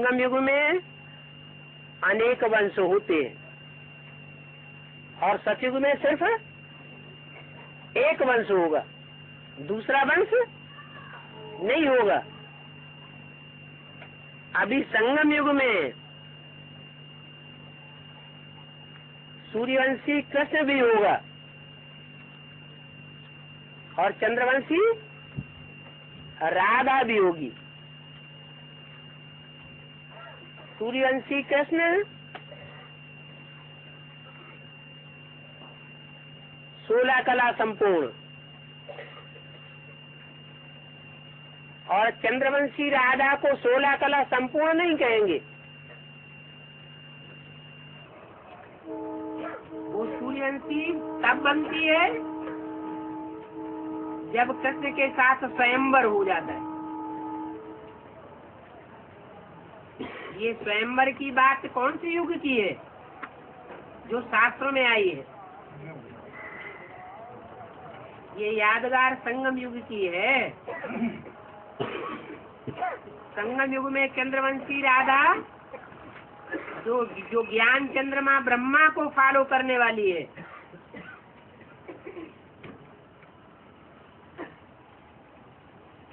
संगम युग में अनेक वंश होते हैं और सतयुग में सिर्फ एक वंश होगा, दूसरा वंश नहीं होगा। अभी संगम युग में सूर्यवंशी कृष्ण भी होगा और चंद्रवंशी राधा भी होगी। सूर्यवंशी कृष्ण 16 कला संपूर्ण और चंद्रवंशी राधा को 16 कला संपूर्ण नहीं कहेंगे। वो सूर्यवंशी तब बनती है जब कृष्ण के साथ स्वयंवर हो जाता है। ये स्वयंवर की बात कौन से युग की है? जो शास्त्रों में आई है। ये यादगार संगम युग की है। संगम युग में चंद्रवंशी राधा जो ज्ञान चंद्रमा ब्रह्मा को फॉलो करने वाली है,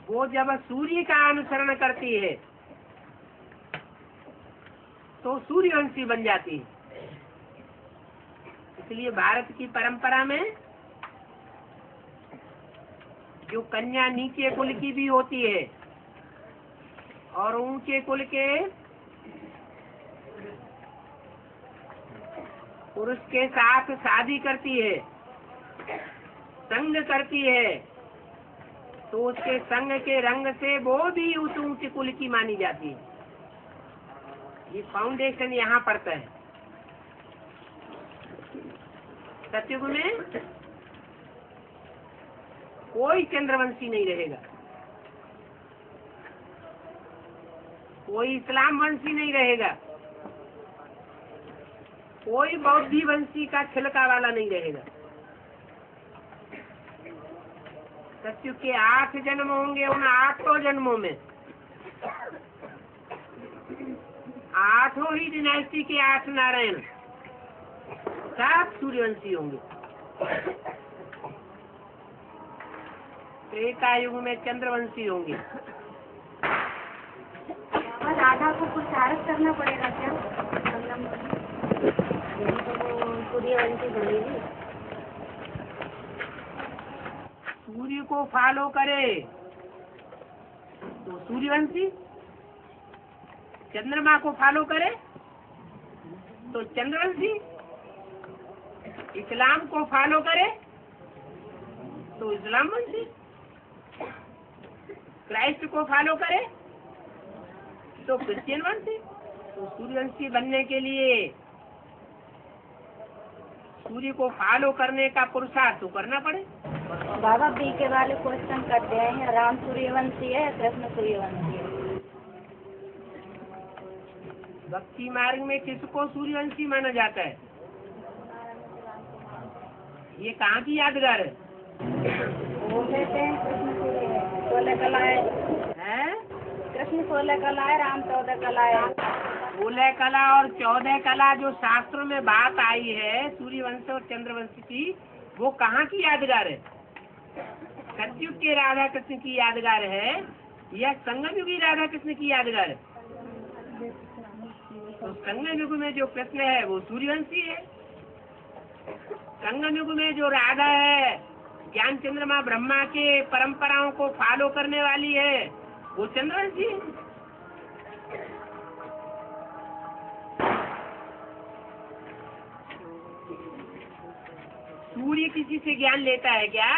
वो जब सूर्य का अनुसरण करती है तो सूर्यवंशी बन जाती है। इसलिए भारत की परंपरा में जो कन्या नीचे कुल की भी होती है और ऊंचे कुल के पुरुष के साथ शादी करती है, संग करती है, तो उसके संग के रंग से वो भी उस ऊंचे कुल की मानी जाती है। ये फाउंडेशन यहाँ पड़ता है। सतयुग में कोई चंद्रवंशी नहीं रहेगा, कोई इस्लाम वंशी नहीं रहेगा, कोई बौद्धी वंशी का छिलका वाला नहीं रहेगा। सतयुग के 8 जन्म होंगे। उन 8 जन्मों में 8 ही डिनाइस्टी के 8 नारायण सब सूर्यवंशी होंगे। त्रेता युग में चंद्रवंशी होंगे। राधा को पुरुषार्थ करना पड़ेगा क्या? सूर्यवंशी बनेगी। सूर्य को फॉलो करे तो सूर्यवंशी, चंद्रमा को फॉलो करे तो चंद्रवंशी, इस्लाम को फॉलो करे तो इस्लाम वंशी, क्राइस्ट को फॉलो करे तो क्रिश्चियन वंशी। तो सूर्यवंशी बनने के लिए सूर्य को फॉलो करने का पुरुषार्थ तो करना पड़े। बाबा बी के वाले क्वेश्चन करते हैं, राम सूर्यवंशी है, कृष्ण सूर्यवंशी है। भक्ति मार्ग में किसको सूर्यवंशी माना जाता है? ये कहाँ की यादगार है? बोल देते हैं कृष्ण 16 कलाएं हैं? कृष्ण 16 कलाएं, राम 14 कलाएं। 16 कला और 14 कला जो शास्त्रों में बात आई है सूर्यवंश और चंद्रवंश की, वो कहाँ की यादगार है? सतयुग के राधा कृष्ण की यादगार है या संगम युगी राधा कृष्ण की यादगार है? तो संगम युग में जो कृष्ण है वो सूर्यवंशी है। संगम युग में जो राधा है ज्ञान चंद्रमा ब्रह्मा के परंपराओं को फॉलो करने वाली है, वो चंद्रवंशी है। सूर्य किसी से ज्ञान लेता है क्या?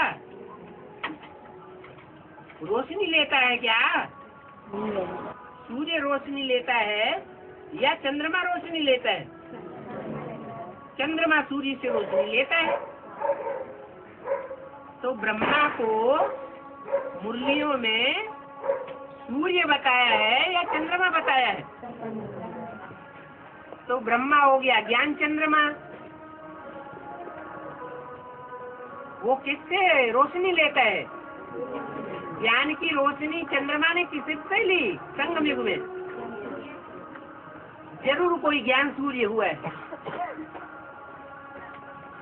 रोशनी लेता है क्या? सूर्य रोशनी लेता है या चंद्रमा रोशनी लेता है? चंद्रमा सूर्य से रोशनी लेता है। तो ब्रह्मा को मुरलियों में सूर्य बताया है या चंद्रमा बताया है? तो ब्रह्मा हो गया ज्ञान चंद्रमा। वो किससे रोशनी लेता है? ज्ञान की रोशनी चंद्रमा ने किससे ली? संगम युग में। जरूर कोई ज्ञान सूर्य हुआ है,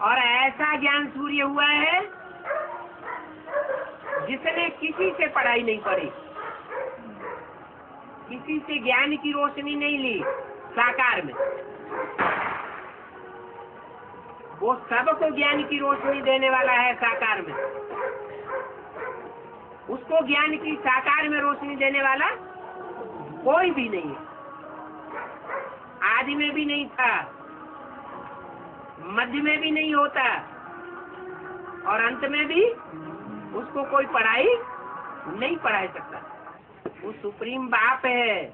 और ऐसा ज्ञान सूर्य हुआ है जिसने किसी से पढ़ाई नहीं पढ़ी, किसी से ज्ञान की रोशनी नहीं ली साकार में। वो सबको ज्ञान की रोशनी देने वाला है साकार में। उसको ज्ञान की साकार में रोशनी देने वाला कोई भी नहीं है। आदि में भी नहीं था, मध्य में भी नहीं होता, और अंत में भी उसको कोई पढ़ाई नहीं पढ़ा सकता। वो सुप्रीम बाप है,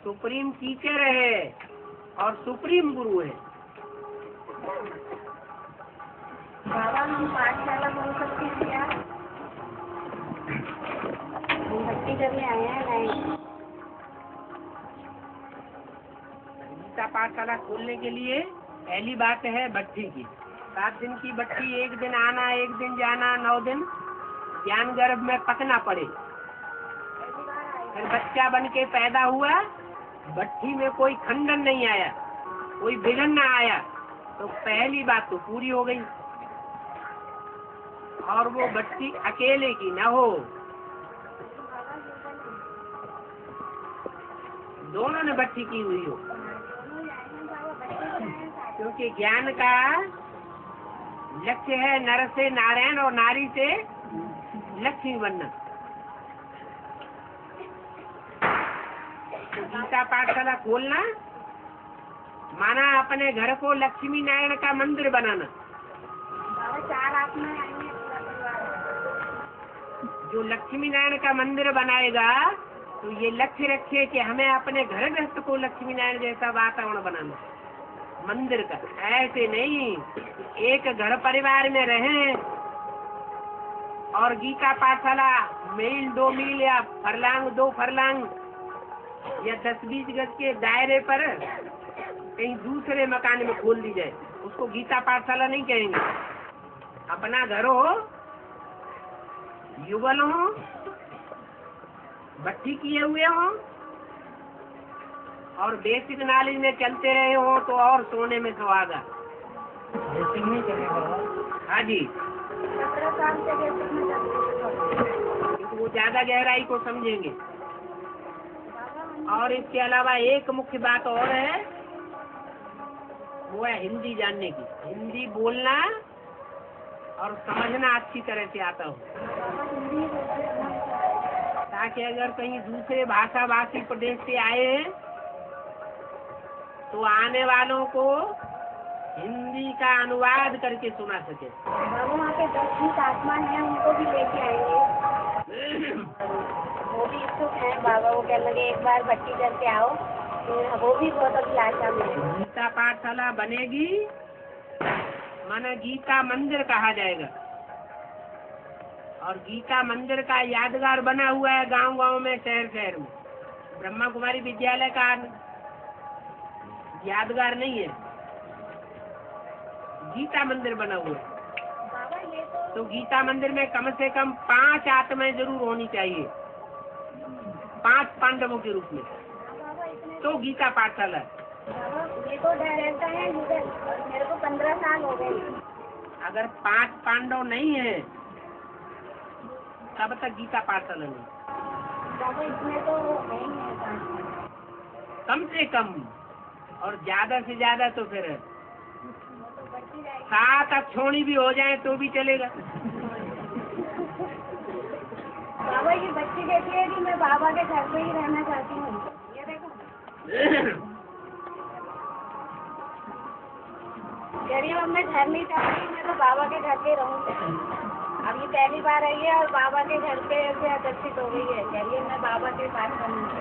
सुप्रीम टीचर है, और सुप्रीम गुरु है। बाबा हम पाठशाला बोल सकते हैं क्या? हम भक्ति करने आए हैं नहीं। गीता पाठशाला खोलने के लिए पहली बात है भट्टी की। 7 दिन की भट्टी, 1 दिन आना 1 दिन जाना, 9 दिन ज्ञान गर्भ में पकना पड़े। फिर बच्चा बन के पैदा हुआ, भट्टी में कोई खंडन नहीं आया, कोई विघन न आया, तो पहली बात तो पूरी हो गई। और वो भट्टी अकेले की न हो, दोनों ने भट्टी की हुई हो, क्योंकि ज्ञान का लक्ष्य है नर से नारायण और नारी से लक्ष्मी बनना। तो गीता पाठशाला खोलना माना अपने घर को लक्ष्मी नारायण का मंदिर बनाना। 4 आत्माएं आएंगे पूरा परिवार। जो लक्ष्मी नारायण का मंदिर बनाएगा तो ये लक्ष्य रखे कि हमें अपने घर गृहस्थ को लक्ष्मी नारायण जैसा वातावरण बनाना, मंदिर का। ऐसे नहीं एक घर परिवार में रहें और गीता पाठशाला मील 2 मील या फरलांग 2 फरलांग या 10-20 गज के दायरे पर कहीं दूसरे मकान में खोल दी जाए, उसको गीता पाठशाला नहीं कहेंगे। अपना घर हो, युगल हो, भट्टी किए हुए हो, और बेसिक नॉलेज में चलते रहे हो तो और सोने में सुहागा। बेसिक नहीं चलेगा। हाँ जी, 17 साल से बेसिक में चलते हैं। वो ज्यादा गहराई को समझेंगे। और इसके अलावा एक मुख्य बात और है, वो है हिंदी जानने की। हिंदी बोलना और समझना अच्छी तरह से आता हो, ताकि अगर कहीं दूसरे भाषा भाषी प्रदेश से आए हैं तो आने वालों को हिंदी का अनुवाद करके सुना सके। बाबा वहाँ पे 10 आत्मा है, उनको भी लेके आएंगे। वो भी इच्छुक है बाबा। वो कह लगे एक बार भट्टी करके आओ, तो वो भी बहुत अभिलाषा में है। गीता पाठशाला बनेगी माना गीता मंदिर कहा जाएगा, और गीता मंदिर का यादगार बना हुआ है गांव-गांव में, शहर-शहर में। ब्रह्मा कुमारी विद्यालय का यादगार नहीं है, गीता मंदिर बना हुआ है। बाबा ये तो गीता मंदिर में कम से कम 5 आत्माएं जरूर होनी चाहिए, 5 पांडवों के रूप में, बाबा इतने तो गीता पाठशाला। बाबा ये तो डायरेक्टर है इधर, मेरे को 15 साल हो गए। अगर 5 पांडव नहीं है तब तक गीता पाठशाला नहीं। बाबा इसमें तो नहीं है कम से कम, और ज्यादा से ज्यादा तो फिर तो बढ़ती जाएगी। 7 अक्षोणी भी हो जाए तो भी चलेगा। बाबा ये बच्ची कहती है कि मैं बाबा के घर पे ही रहना चाहती हूँ। ये देखो गरीब, अब मैं घर नहीं चाहती, मैं तो बाबा के घर पे रहूँ। अब ये पहली बार आई है और बाबा के घर पे से आकर्षित हो गई है। चलिए मैं बाबा के पास रहूँगी।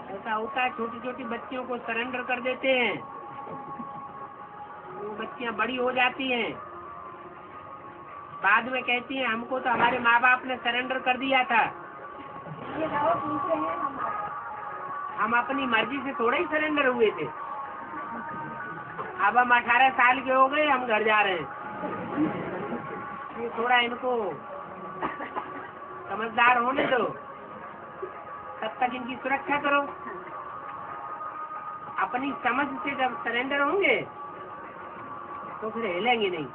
ऐसा होता है, छोटी छोटी बच्चियों को सरेंडर कर देते हैं, वो बच्चियां बड़ी हो जाती हैं, बाद में कहती हैं हमको तो हमारे माँ बाप ने सरेंडर कर दिया था। ये बाबा पूछ रहे हैं हम अपनी मर्जी से थोड़ा ही सरेंडर हुए थे। अब हम 18 साल के हो गए, हम घर जा रहे हैं। ये थोड़ा इनको समझदार होने दो, तब तक इनकी सुरक्षा करो। अपनी समझ से जब सरेंडर होंगे तो फिर हिलेंगे नहीं।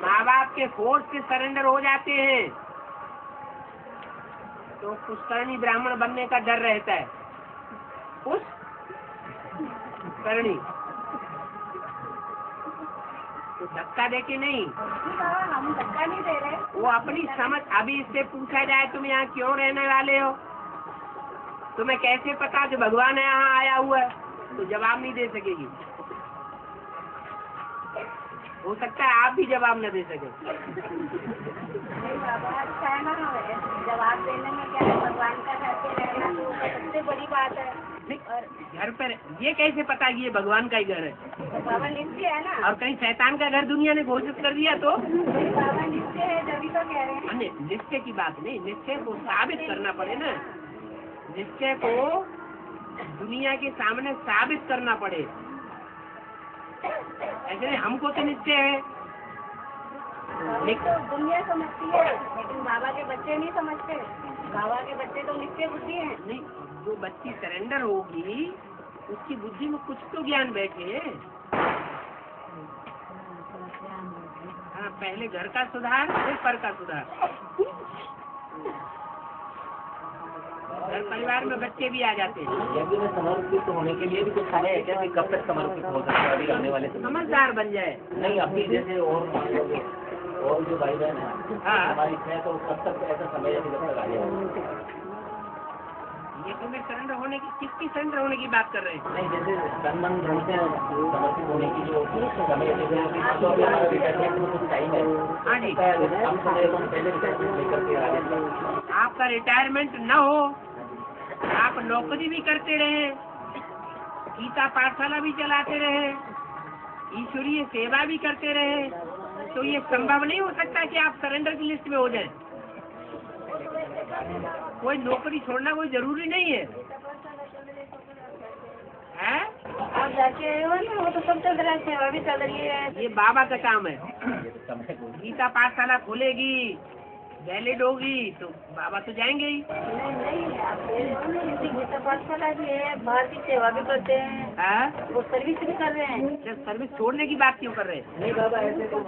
माँ बाप के फोर्स से सरेंडर हो जाते हैं तो पुष्करणी ब्राह्मण बनने का डर रहता है। पुष्करणी तो धक्का देके नहीं, हम धक्का नहीं दे रहे। वो अपनी समझ। अभी इससे पूछा जाए तुम यहाँ क्यों रहने वाले हो, तुम्हें कैसे पता कि भगवान यहाँ आया हुआ है, तो जवाब नहीं दे सकेगी। हो सकता है आप भी जवाब न दे सके। बाबा अच्छा है ना, जवाब देने में क्या है, भगवान का घर पे रहना तो सबसे बड़ी बात है। और घर पर ये कैसे पता कि ये भगवान का ही घर है? बाबा नित्य है ना। और कहीं शैतान का घर दुनिया ने घोषित कर दिया तो? बाबा नित्य है, तभी तो कह रहे हैं। अन्य निश्चय की बात नहीं, निश्चय को साबित करना पड़े ना। निश्चय को दुनिया के सामने साबित करना पड़े। ऐसे नहीं हमको तो निश्चय है, तो दुनिया समझती है लेकिन बाबा के बच्चे नहीं समझते। बाबा के बच्चे तो नित्य बुद्धि है। नहीं, जो बच्ची सरेंडर होगी उसकी बुद्धि में कुछ तो ज्ञान बैठे। हाँ, पहले घर का सुधार फिर पर का सुधार। घर परिवार में बच्चे भी आ जाते हैं। यज्ञ में समर्पित होने के लिए भी कुछ समय है क्या कि कब तक समर्पित हो सकता है अभी आने वाले समय? समझदार बन जाए। नहीं, अभी जैसे और जो भाई बहन है हाँ, हमारी है तो कब तक ऐसा समय है कि जब तक आ जाए? ये तुम्हें सरेंडर होने की, किसकी सरेंडर होने की बात कर रहे हैं? नहीं, जैसे तन मन धन से समर्पित होने की जो समय है, तो अभी हमारा रिटायरमेंट में कुछ टाइम है। हाँ जी, हम पहले रिटायरमेंट लेकर के आगे आपका रिटायरमेंट न हो, आप नौकरी भी करते रहे, गीता पाठशाला भी चलाते रहे, ईश्वरीय सेवा भी करते रहे, तो ये संभव नहीं हो सकता कि आप सरेंडर की लिस्ट में हो जाए। कोई नौकरी छोड़ना कोई जरूरी नहीं है, हैं? आप जाके आए हो ना, वो तो सब चल रहा है, सेवा भी चल रही है। ये बाबा का काम है। गीता पाठशाला खुलेगी, वैलिड होगी तो बाबा तो जाएंगे ही। नहीं, आप गीता पाठशाला भी है, बाहर की सेवा भी करते हैं। हाँ? वो सर्विस भी कर रहे हैं। जब सर्विस छोड़ने की बात क्यों कर रहे हैं? नहीं बाबा, ऐसे तो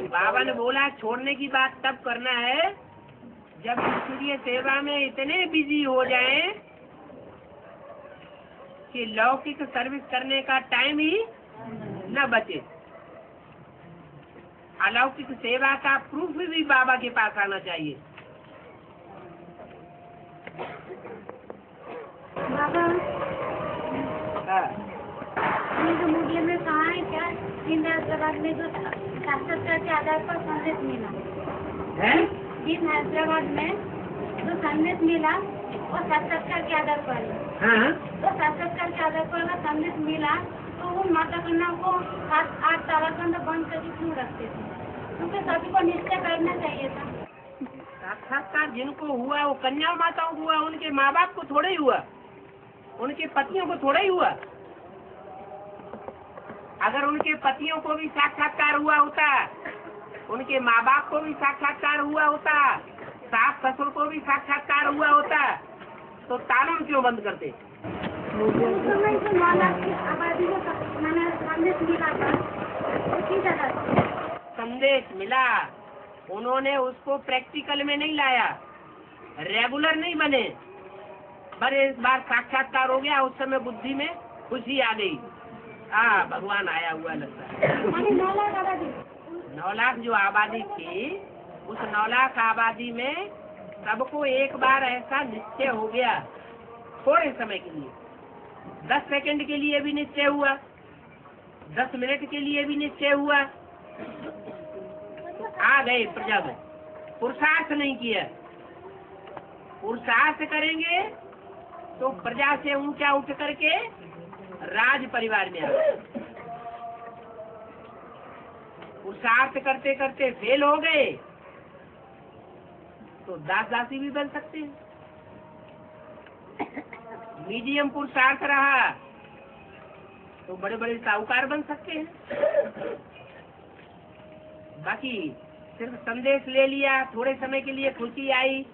बाबा ने बोला छोड़ने की बात तब करना है जब ईश्वरीय सेवा में इतने बिजी हो जाएं कि लौकिक सर्विस करने का टाइम ही न बचे। अलौकिक सेवा का प्रूफ भी बाबा के पास आना चाहिए। बाबा हाँ। ये जो मीडिया में कहा है क्या, तीन हैदराबाद में जो साक्षात्कार के आधार पर संदेश मिला है? तीन हैदराबाद में जो संदेश मिला वो साक्षात्कार के आधार पर है। हाँ? तो साक्षात्कार के आधार पर अगर संदेश मिला तो वो माता कन्या को 7-8 तालाबंद बंद करके क्यों रखते थे? क्योंकि सभी को निश्चय करना चाहिए था। साक्षात्कार जिनको हुआ वो कन्या माताओं को हुआ, उनके माँ बाप को थोड़ा ही हुआ, उनके पतियों को थोड़ा ही हुआ। अगर उनके पतियों को भी साक्षात्कार हुआ होता, उनके माँ बाप को भी साक्षात्कार हुआ होता, सास ससुर को भी साक्षात्कार हुआ होता, तो ताला क्यों बंद करते? उस समय जो 9 लाख की आबादी को मैंने संदेश मिला था, उसी जगह संदेश मिला, उन्होंने उसको प्रैक्टिकल में नहीं लाया, रेगुलर नहीं बने, पर इस बार साक्षात्कार हो गया। उस समय बुद्धि में खुशी आ गई, भगवान आया हुआ लगता है। 9 लाख आबादी, 9 लाख जो आबादी थी, उस 9 लाख आबादी में सबको एक बार ऐसा निश्चय हो गया, थोड़े समय के लिए, 10 सेकंड के लिए भी निश्चय हुआ, 10 मिनट के लिए भी निश्चय हुआ, आ गए प्रजा में। पुरुषार्थ नहीं किया, पुरुषार्थ करेंगे तो प्रजा से ऊंचा उठ करके राज परिवार में आ गए। पुरुषार्थ करते करते फेल हो गए तो दास दासी भी बन सकते हैं। मीडियम पुरुषार्थ रहा तो बड़े बड़े साहूकार बन सकते हैं। बाकी सिर्फ संदेश ले लिया, थोड़े समय के लिए खुशी आई,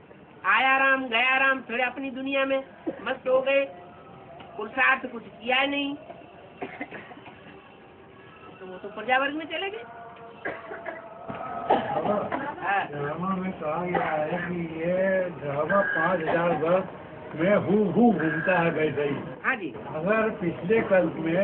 आया राम गया राम, फिर अपनी दुनिया में मस्त हो गए, पुरुषार्थ कुछ किया नहीं, तो वो तो प्रजा वर्ग में चले गए। हाँ। ड्रामा में कहा गया है कि ये ड्रामा 5000 वर्ष में हु घूमता है वैसे ही। हाँ जी। अगर पिछले कल्प में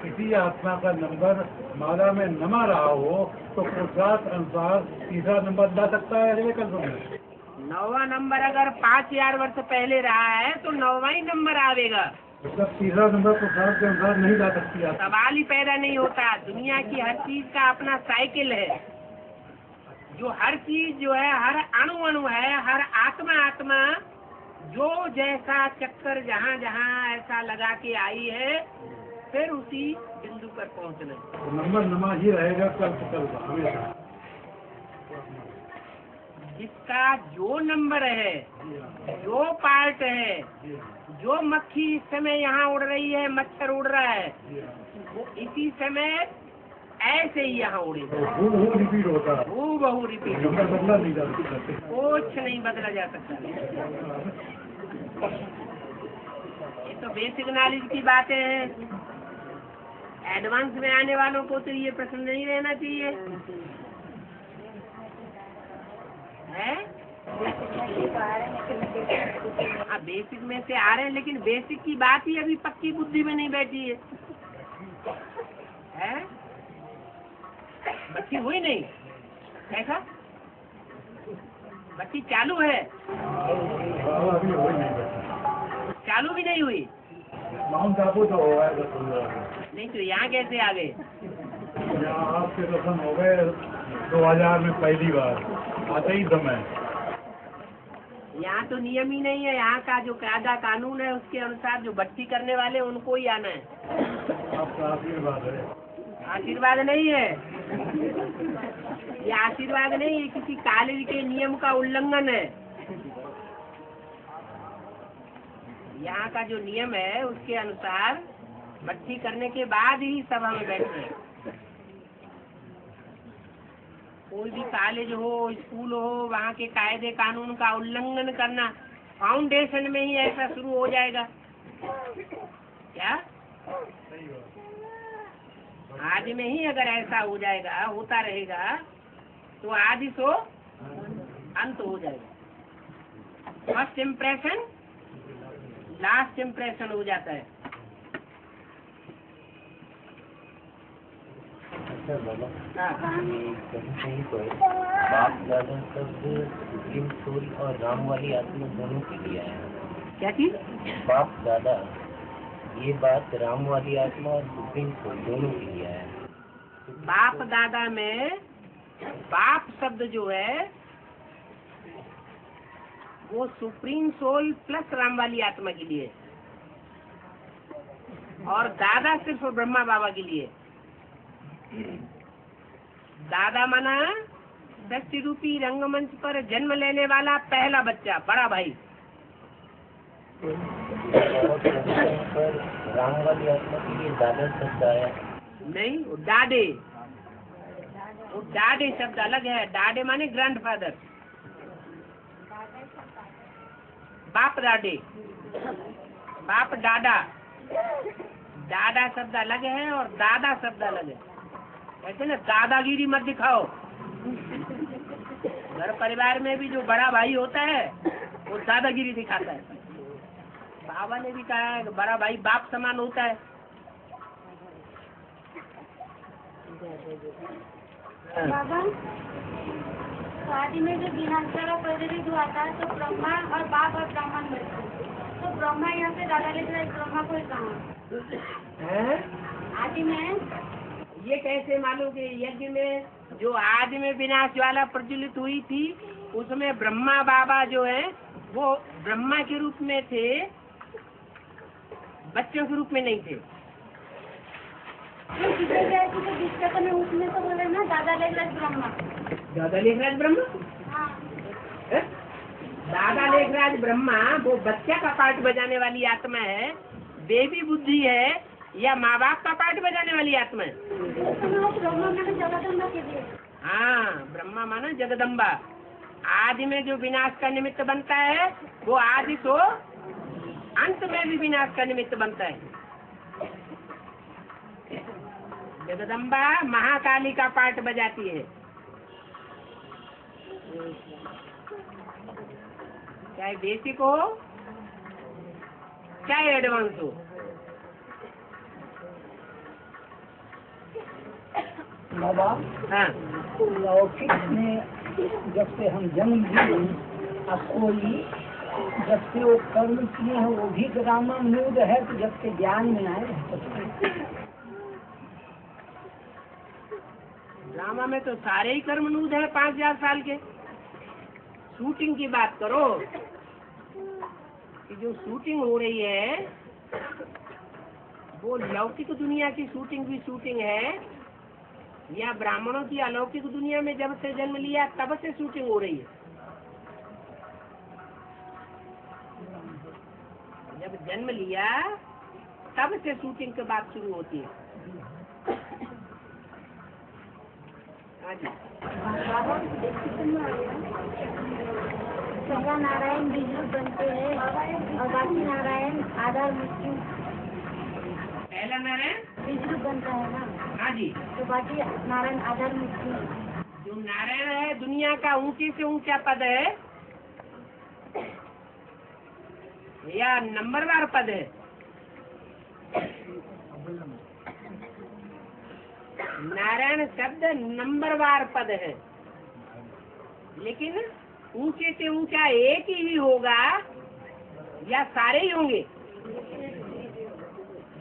किसी आत्मा का नंबर माला में नमा रहा हो तो पुरुषार्थ अनुसार तीसरा नंबर ला सकता है अगले कल्प में। 9वां नंबर अगर 5000 वर्ष पहले रहा है तो 9वां ही नंबर आवेगा। मतलब तीसरा नंबर पुरुषार्थ के अनुसार नहीं ला सकती आत्मा। सवाल ही पैदा नहीं होता। दुनिया की हर चीज का अपना साइकिल है, जो हर चीज जो है, हर अणु अणु है, हर आत्मा आत्मा जो जैसा चक्कर जहाँ जहाँ ऐसा लगा के आई है, फिर उसी बिंदु पर पहुँचना। तो नंबर नमा ही रहेगा कल्प कल्प हमेशा। जिसका जो नंबर है, जो पार्ट है, जो मक्खी इस समय यहाँ उड़ रही है, मच्छर उड़ रहा है, वो इसी समय ऐसे ही यहाँ उड़ेगा। हु रिपीट होता है, बहु रिपीट, नंबर बदला नहीं जा सकता। कुछ नहीं बदला जा सकता। ये तो बेसिक नॉलेज की बातें हैं। एडवांस में आने वालों को तो ये प्रश्न नहीं रहना चाहिए है। हाँ, बेसिक में से आ रहे हैं, लेकिन बेसिक की बात ही अभी पक्की बुद्धि में नहीं बैठी है? बच्ची हुई नहीं, ऐसा बच्ची चालू है, अभी हो ही नहीं सकता। चालू भी नहीं हुई। माउंट आबू तो हो गया नहीं तो यहाँ कैसे आ गए? यहाँ आपके दर्शन हो गए 2000 में पहली बार आते ही समय। यहाँ तो नियम ही नहीं है। यहाँ का जो कायदा कानून है उसके अनुसार जो भट्टी करने वाले उनको ही आना है। आपका आशीर्वाद है। आशीर्वाद नहीं है, ये आशीर्वाद नहीं है, किसी कॉलेज के नियम का उल्लंघन है। यहाँ का जो नियम है उसके अनुसार भट्टी करने के बाद ही सभा में बैठते हैं। कोई भी कॉलेज हो, स्कूल हो, वहाँ के कायदे कानून का उल्लंघन करना, फाउंडेशन में ही ऐसा शुरू हो जाएगा क्या? आदि में ही अगर ऐसा हो जाएगा, होता रहेगा, तो आदि सो अंत हो जाएगा। फर्स्ट इम्प्रेशन लास्ट इम्प्रेशन हो जाता है। कहीं पर बाप दादा शब्द सुप्रीम सोल और राम वाली आत्मा दोनों के लिए आया है। क्या चीज? बाप दादा, ये बात राम वाली आत्मा और सुप्रीम सोल दोनों के लिए आया है। बाप दादा में बाप शब्द जो है वो सुप्रीम सोल प्लस राम वाली आत्मा के लिए, और दादा सिर्फ ब्रह्मा बाबा के लिए। दादा माना सत्य रूपी रंगमंच पर जन्म लेने वाला पहला बच्चा, बड़ा भाई। पर राम वाली आत्मा के लिए दादा शब्द आया नहीं, वो डाडे, वो डाडे शब्द अलग है। डाडे माने ग्रैंडफादर, बाप डाडे, बाप दादा। दादा शब्द अलग है और दादा शब्द अलग है। ऐसे ना दादागिरी मत दिखाओ। घर परिवार में भी जो बड़ा भाई होता है वो दादागिरी दिखाता है। बाबा ने भी कहा है कि बड़ा भाई बाप समान होता है। बाबा, शादी में जो विनाशकारा परिधि हुआ था तो ब्रह्मा और बाप और ब्राह्मण मिलते, तो ब्रह्मा यहाँ से दादा लेकर ब्रह्मा को कहा आदि में। ये कैसे मालूम कि यज्ञ में जो आदि में विनाश ज्वाला प्रज्वलित हुई थी उसमें ब्रह्मा बाबा जो है वो ब्रह्मा के रूप में थे, बच्चों के रूप में नहीं थे। तो में उसमें तो बोले ना दादा लेखराज ब्रह्मा। दादा लेखराज ब्रह्मा? हाँ। दादा लेखराज ब्रह्मा वो बच्चा का पार्ट बजाने वाली आत्मा है, बेबी बुद्धि है, या माँ बाप का पार्ट बजाने वाली आत्मा है? हाँ, ब्रह्मा माना जगदम्बा। आदि में जो विनाश का निमित्त बनता है वो आदि तो अंत में भी विनाश का निमित्त बनता है। जगदम्बा महाकाली का पार्ट बजाती है, चाहे बेसिक हो चाहे एडवांस हो। बाबा, हाँ, लौकिक में जब से हम जन्म लिए अब कोई जब से वो कर्म किए हैं वो भी ग्रामान्यूद है, तो जब से ज्ञान में आए ड्रामा में तो सारे ही कर्मनूद है 5000 साल के। शूटिंग की बात करो कि जो शूटिंग हो रही है वो लौकिक दुनिया की शूटिंग भी शूटिंग है या ब्राह्मणों की अलौकिक दुनिया में जब से जन्म लिया तब से शूटिंग हो रही है? जब जन्म लिया तब से शूटिंग की बात शुरू होती है। हाँ जी। पहला नारायण बीज रूप बनते हैं और बाकी नारायण आधार मृत्यु। पहला नारायण बीज रूप बनता है ना, हाँ जी, तो बाकी नारायण आधार मृत्यु। जो नारायण है दुनिया का ऊंचे से ऊंचा पद है या नंबरवार पद है? नारायण शब्द नंबरवार पद है, लेकिन ऊंचे से ऊंचा एक ही होगा या सारे ही होंगे?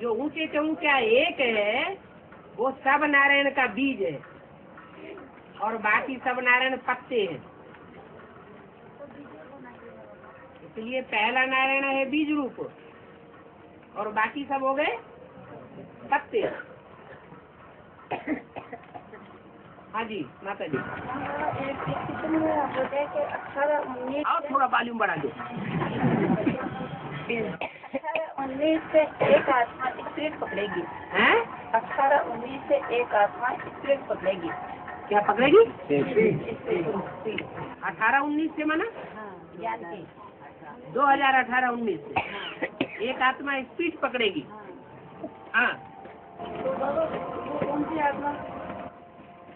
जो ऊंचे से ऊंचा एक है वो सब नारायण का बीज है और बाकी सब नारायण पत्ते हैं। इसलिए पहला नारायण है बीज रूप और बाकी सब हो गए पत्ते। हाँ जी माता जी, और थोड़ा वॉल्यूम बढ़ा दो। 18-19 से एक आत्मा स्पिरिट पकड़ेगी। हैं? 18-19 से एक आत्मा स्पिरिट पकड़ेगी। क्या पकड़ेगी? 18-19 से माना ज्ञान की 2018-19 से एक आत्मा स्पीड पकड़ेगी। हाँ, कौन सी आत्मा?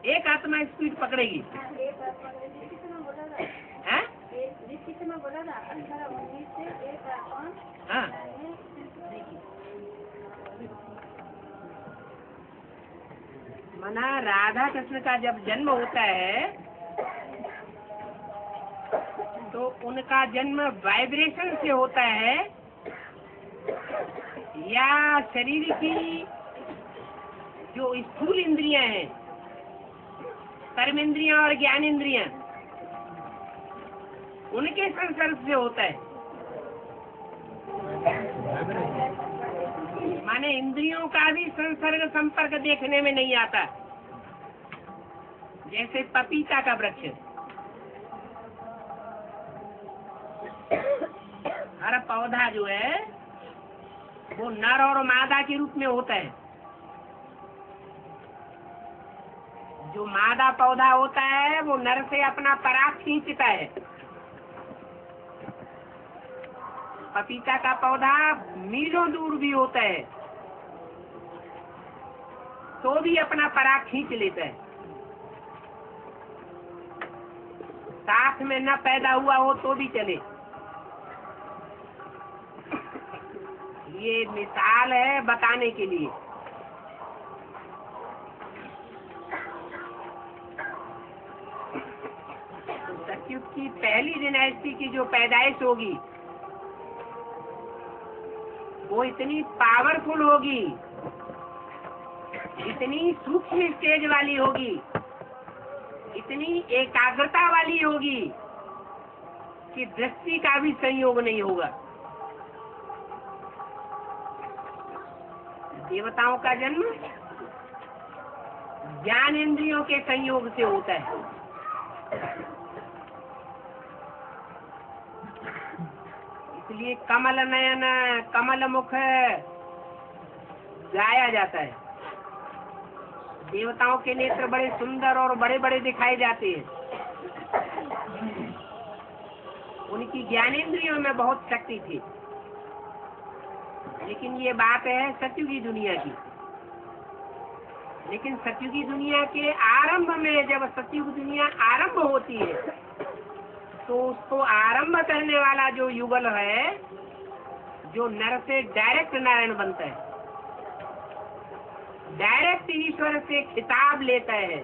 एक आत्मा स्पीड पकड़ेगी। हैं? जिस किसी में बोला था 18-19 से एक आत्मा। हाँ, माना राधा कृष्ण का जब जन्म होता है तो उनका जन्म वाइब्रेशन से होता है या शरीर की जो स्थूल इंद्रियां हैं, कर्म इंद्रियां और ज्ञान इंद्रियां, उनके संसर्ग से होता है? माने इंद्रियों का भी संसर्ग संपर्क देखने में नहीं आता। जैसे पपीता का वृक्ष, हर पौधा जो है वो नर और मादा के रूप में होता है। जो मादा पौधा होता है वो नर से अपना पराग खींचता है। पपीता का पौधा मीलों दूर भी होता है तो भी अपना पराग खींच लेता है। साथ में न पैदा हुआ हो तो भी चले। ये मिसाल है बताने के लिए। सतयुग की पहली डिनास्टी की जो पैदाइश होगी वो इतनी पावरफुल होगी, इतनी सूक्ष्म स्टेज वाली होगी, इतनी एकाग्रता वाली होगी कि दृष्टि का भी संयोग नहीं होगा। देवताओं का जन्म ज्ञान इंद्रियों के संयोग से होता है। इसलिए कमल नयन कमल मुख गाया जाता है। देवताओं के नेत्र बड़े सुंदर और बड़े बड़े दिखाए जाते हैं। उनकी ज्ञानेंद्रियों में बहुत शक्ति थी। लेकिन ये बात है सत्युगी दुनिया की। लेकिन सत्युगी दुनिया के आरंभ में, जब सत्युग दुनिया आरंभ होती है, तो उसको आरंभ करने वाला जो युगल है, जो नर से डायरेक्ट नारायण बनता है, डायरेक्ट ईश्वर से खिताब लेता है,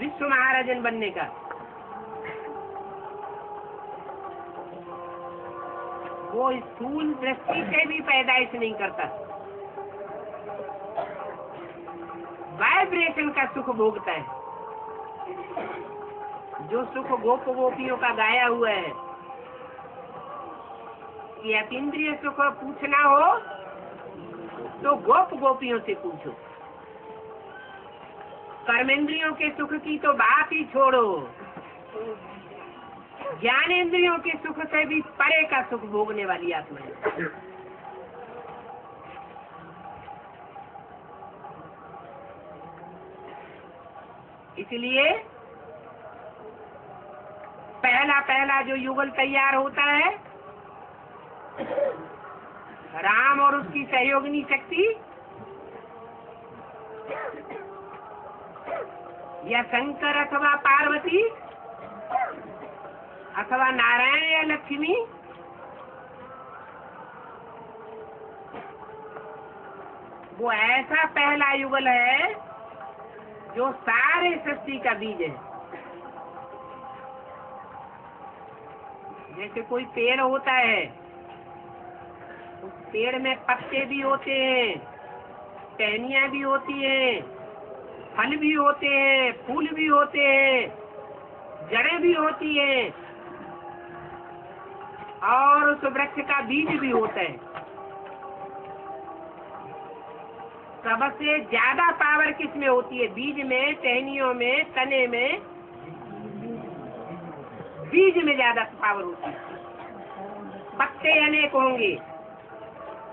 विश्व महाराजन बनने का, वो स्थूल दृष्टि से भी पैदाइश नहीं करता, वाइब्रेशन का सुख भोगता है। जो सुख गोप गोपियों का गाया हुआ है कि अतीन्द्रिय सुख पूछना हो तो गोप गोपियों से पूछो, कर्मेंद्रियों के सुख की तो बात ही छोड़ो, ज्ञानेंद्रियों के सुख से भी परे का सुख भोगने वाली आत्मा है। इसलिए पहला जो युगल तैयार होता है, राम और उसकी सहयोगिनी शक्ति, या शंकर अथवा पार्वती, अथवा नारायण या लक्ष्मी, वो ऐसा पहला युगल है जो सारे सृष्टि का बीज है। जैसे कोई पेड़ होता है, उस पेड़ में पत्ते भी होते हैं, टहनियाँ भी होती हैं, फल भी होते हैं, फूल भी होते हैं, जड़ें भी होती हैं, और उस वृक्ष का बीज भी होता है। सबसे ज्यादा पावर किसमें होती है? बीज में, टहनियों में, तने में, बीज में ज्यादा पावर होती है। पत्ते अनेक होंगे,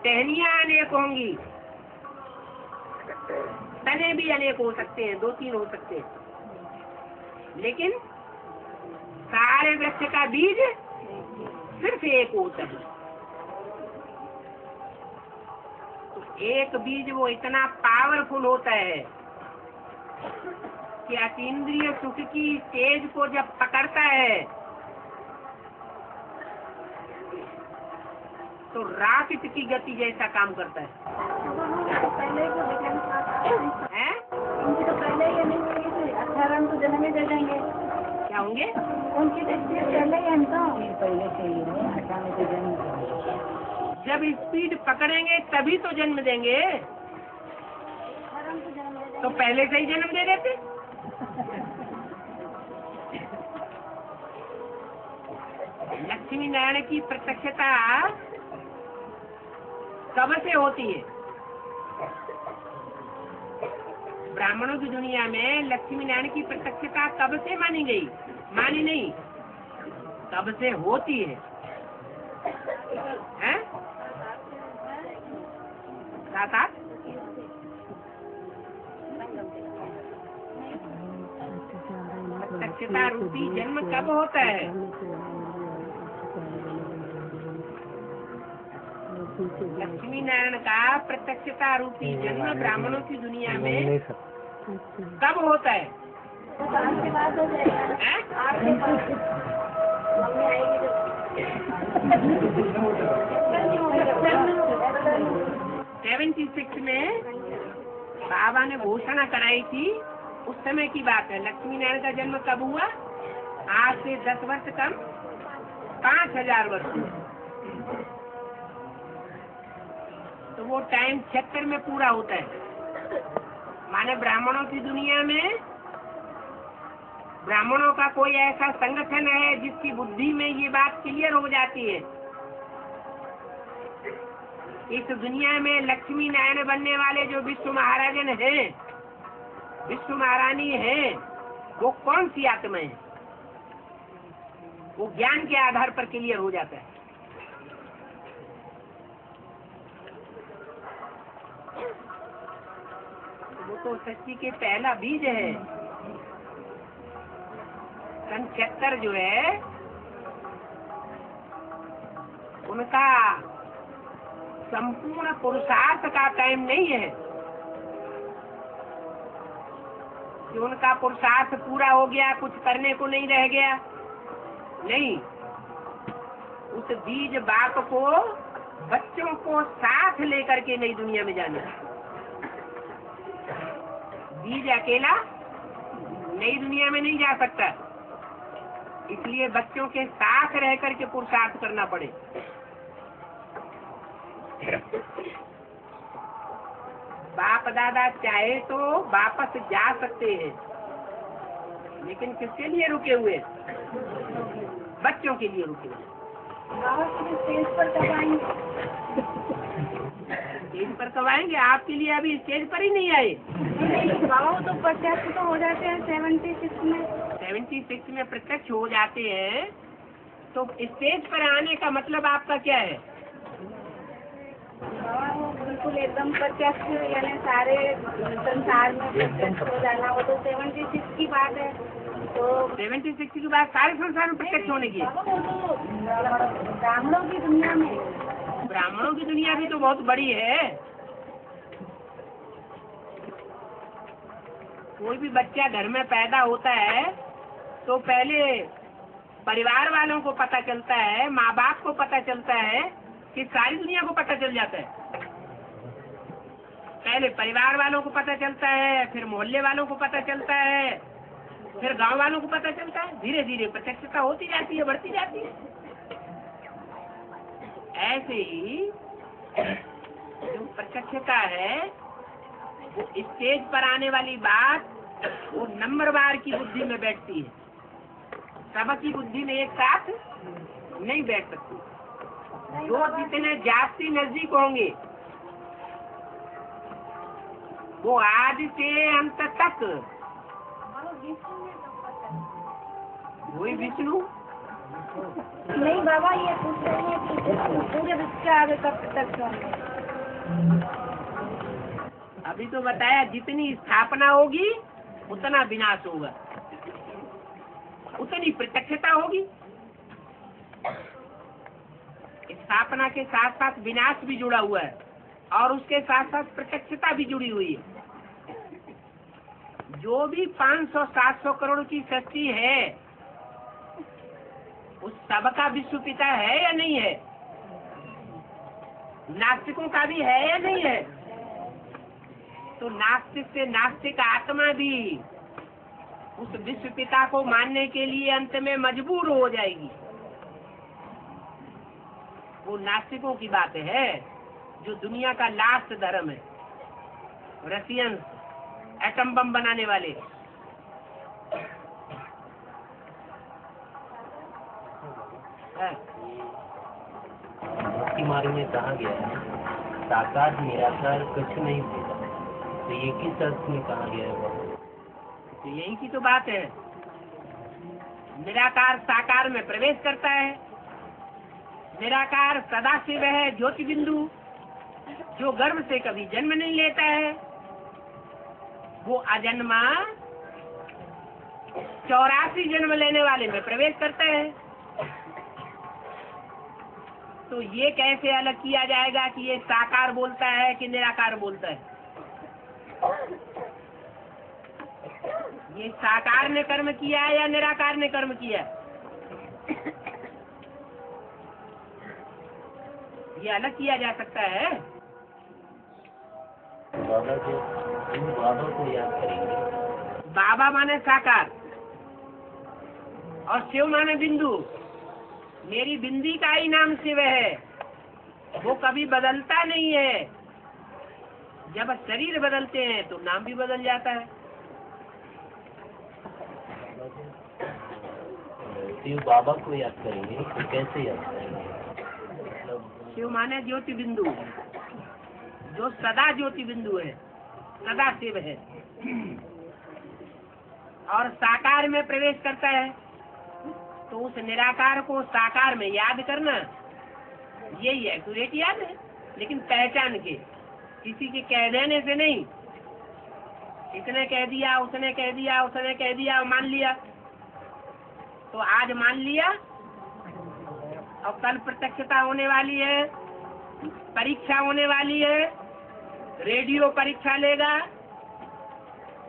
टहनियाँ अनेक होंगी, तने भी अनेक हो सकते हैं, 2-3 हो सकते हैं, लेकिन सारे वृक्ष का बीज सिर्फ एक होता है। तो एक बीज वो इतना पावरफुल होता है कि अतीन्द्रिय सुख की तेज को जब पकड़ता है तो रॉकेट की गति जैसा काम करता है। हैं? उनकी तो पहले ही नहीं हुई थी, 18 को जन्म ही दे देंगे। क्या होंगे? उनकी तो पहले ही हम तो पहले से ही 18 को जन्म देंगे। जब स्पीड पकड़ेंगे तभी तो जन्म देंगे, 18 को जन्म दे तो पहले से ही जन्म दे देते। लक्ष्मी नारायण की प्रत्यक्षता कब से होती है? ब्राह्मणों की दुनिया में लक्ष्मी नारायण की प्रत्यक्षता कब से मानी गई? मानी नहीं, कब से होती है? हैं? 7-8? प्रत्यक्षता रूपी जन्म कब होता है? लक्ष्मी नारायण का प्रत्यक्षता रूपी जन्म ब्राह्मणों की दुनिया में कब होता है? तो 8 के बाद हो जाएगा। हैं? 8 के बाद मम्मी आएगी तो 76 में बाबा ने घोषणा कराई थी, उस समय की बात है। लक्ष्मी नारायण का जन्म कब हुआ? आज से 10 वर्ष कम, 5000 वर्ष। तो वो टाइम 76 में पूरा होता है। माने ब्राह्मणों की दुनिया में ब्राह्मणों का कोई ऐसा संगठन है जिसकी बुद्धि में ये बात क्लियर हो जाती है, इस दुनिया में लक्ष्मी नारायण बनने वाले जो विश्व महाराजन हैं, विश्व महारानी हैं, वो कौन सी आत्मा है? वो ज्ञान के आधार पर क्लियर हो जाता है। वो तो सृष्टि के पहला बीज है। सन 76 जो है, उनका संपूर्ण पुरुषार्थ का टाइम नहीं है कि उनका पुरुषार्थ पूरा हो गया, कुछ करने को नहीं रह गया। नहीं, उस बीज बाप को, बच्चों को साथ लेकर के नई दुनिया में जाना। बीज अकेला नई दुनिया में नहीं जा सकता, इसलिए बच्चों के साथ रह करके पुरुषार्थ करना पड़े। बाप दादा चाहे तो वापस जा सकते हैं, लेकिन किसके लिए रुके हुए? बच्चों के लिए रुके हुए। स्टेज पर कब आएंगे? स्टेज पर कब आएंगे? आपके लिए अभी स्टेज पर ही नहीं आए। बाबा वो तो प्रत्यक्ष तो हो जाते हैं 76 में। 76 में प्रत्यक्ष हो जाते हैं, तो स्टेज पर आने का मतलब आपका क्या है? बाबा वो बिल्कुल एकदम प्रत्यक्ष, यानी सारे संसार में प्रत्यक्ष हो जाना, वो तो 76 की बात है। तो 76 के बाद सारे संसार में प्रत्यक्ष होने की। बाबा वो तो ब्राह्मणों की दुनिया में। ब्राह्मणों की दुनिया भी तो बहुत बड़ी है। कोई भी बच्चा घर में पैदा होता है तो पहले परिवार वालों को पता चलता है, माँ बाप को पता चलता है, कि सारी दुनिया को पता चल जाता है। पहले परिवार वालों को पता चलता है, फिर मोहल्ले वालों को पता चलता है, फिर गांव वालों को पता चलता है। धीरे धीरे प्रत्यक्षता होती जाती है, बढ़ती जाती है। ऐसे ही जो प्रत्यक्षता है, वो स्टेज पर आने वाली बात वो नंबरवार की बुद्धि में बैठती है, सबकी बुद्धि में एक साथ नहीं बैठ सकती। जो जितने जाति नजदीक होंगे, वो आज से अंत तक वही विष्णु। नहीं बाबा, ये पूछ रहे हैं कि पूरे विश्व के आगे कब तक होंगे? अभी तो बताया, जितनी स्थापना होगी उतना विनाश होगा, उतनी प्रत्यक्षता होगी। स्थापना के साथ साथ विनाश भी जुड़ा हुआ है, और उसके साथ साथ प्रत्यक्षता भी जुड़ी हुई है। जो भी 500-700 करोड़ की सृष्टि है, उस सबका विश्व पिता है या नहीं है? नास्तिकों का भी है या नहीं है? तो नास्तिक से नास्तिक आत्मा भी उस विश्व पिता को मानने के लिए अंत में मजबूर हो जाएगी। वो नास्तिकों की बात है, जो दुनिया का लास्ट धर्म है। रशियंस, एटम बम बनाने वाले। भक्ति मार्ग में कहा गया है, साकार निराकार कुछ नहीं होगा, तो ये किस अर्थ में कहा गया है? तो यही की तो बात है। निराकार साकार में प्रवेश करता है। निराकार सदाशिव है, ज्योति बिंदु, जो गर्भ से कभी जन्म नहीं लेता है। वो अजन्मा 84 जन्म लेने वाले में प्रवेश करता है। तो ये कैसे अलग किया जाएगा कि ये साकार बोलता है कि निराकार बोलता है? ये साकार ने कर्म किया है या निराकार ने कर्म किया है? ये अलग किया जा सकता है। बाबा जो इन बाबा को याद करेंगे, बाबा माने साकार और शिव माने बिंदु। मेरी बिंदी का ही नाम शिव है, वो कभी बदलता नहीं है। जब शरीर बदलते हैं तो नाम भी बदल जाता है। शिव बाबा को याद करेंगे तो कैसे याद करेंगे? शिव माने ज्योति बिंदु, जो सदा ज्योति बिंदु है, सदा शिव है, और साकार में प्रवेश करता है। तो उस निराकार को साकार में याद करना, यही एक्यूरेट याद है, लेकिन पहचान के, किसी के कह देने से नहीं। इसने कह दिया, उसने कह दिया, उसने कह दिया, मान लिया, तो आज मान लिया और कल प्रत्यक्षता होने वाली है, परीक्षा होने वाली है, रेडियो परीक्षा लेगा,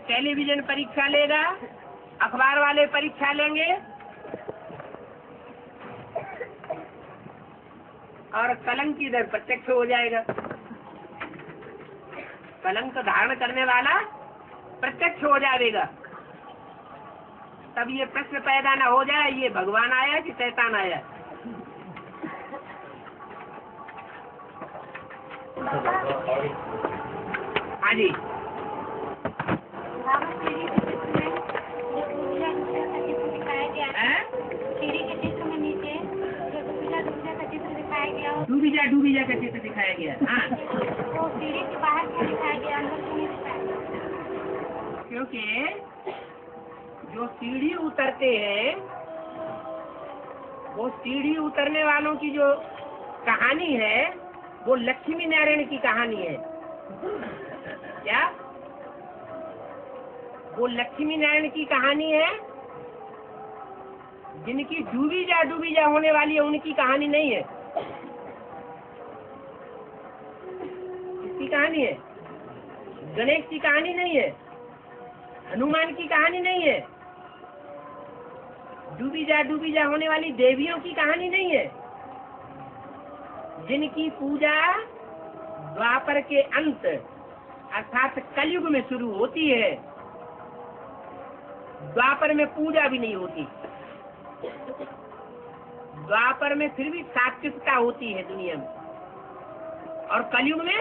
टेलीविजन परीक्षा लेगा, अखबार वाले परीक्षा लेंगे, और कलंक इधर प्रत्यक्ष हो जाएगा। कलंक धारण करने वाला प्रत्यक्ष हो जाएगा। तब ये प्रश्न पैदा न हो जाए ये भगवान आया कि शैतान आया। हाँ जी, सीढ़ी के चित्र में नीचे जो डूबीजा का चित्र दिखाया गया, डूबीजा का चित्र दिखाया गया। हाँ, वो सीढ़ी के बाहर क्यों दिखाया गया, अंदर क्यों नहीं दिखाया गया? क्योंकि जो सीढ़ी उतरते हैं वो सीढ़ी उतरने वालों की जो कहानी है वो लक्ष्मी नारायण की कहानी है। क्या वो लक्ष्मी नारायण की कहानी है? जिनकी डूबीजा होने वाली है उनकी कहानी नहीं है। किसकी कहानी है? गणेश की कहानी नहीं है, हनुमान की कहानी नहीं है, डूबीजा होने वाली देवियों की कहानी नहीं है। जिनकी पूजा द्वापर के अंत अर्थात कलयुग में शुरू होती है, द्वापर में पूजा भी नहीं होती। द्वापर में फिर भी सात्विकता होती है दुनिया में, और कलयुग में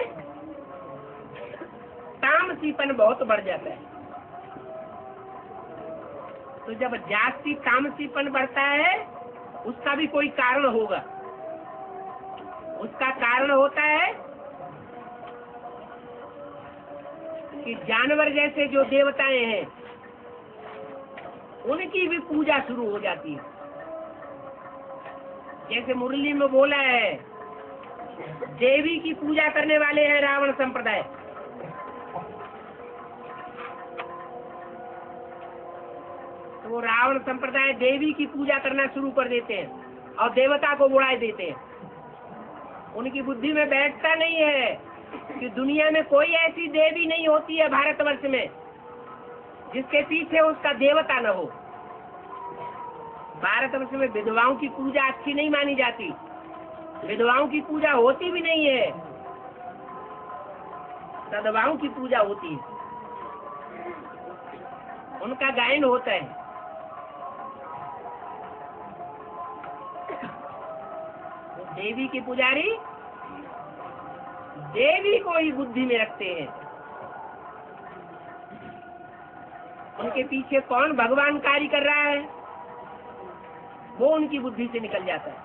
तामसीपन बहुत बढ़ जाता है। तो जब जाति तामसीपन बढ़ता है उसका भी कोई कारण होगा। उसका कारण होता है कि जानवर जैसे जो देवताएं हैं उनकी भी पूजा शुरू हो जाती है। जैसे मुरली में बोला है, देवी की पूजा करने वाले हैं रावण संप्रदाय। तो वो रावण संप्रदाय देवी की पूजा करना शुरू कर देते हैं और देवता को बुढ़ा देते हैं। उनकी बुद्धि में बैठता नहीं है कि दुनिया में कोई ऐसी देवी नहीं होती है भारतवर्ष में जिसके पीछे उसका देवता न हो। भारतवर्ष में विधवाओं की पूजा अच्छी नहीं मानी जाती, विधवाओं की पूजा होती भी नहीं है, सदवाओं की पूजा होती है, उनका गायन होता है। देवी की पुजारी देवी को ही बुद्धि में रखते हैं। उनके पीछे कौन भगवान कार्य कर रहा है वो उनकी बुद्धि से निकल जाता है।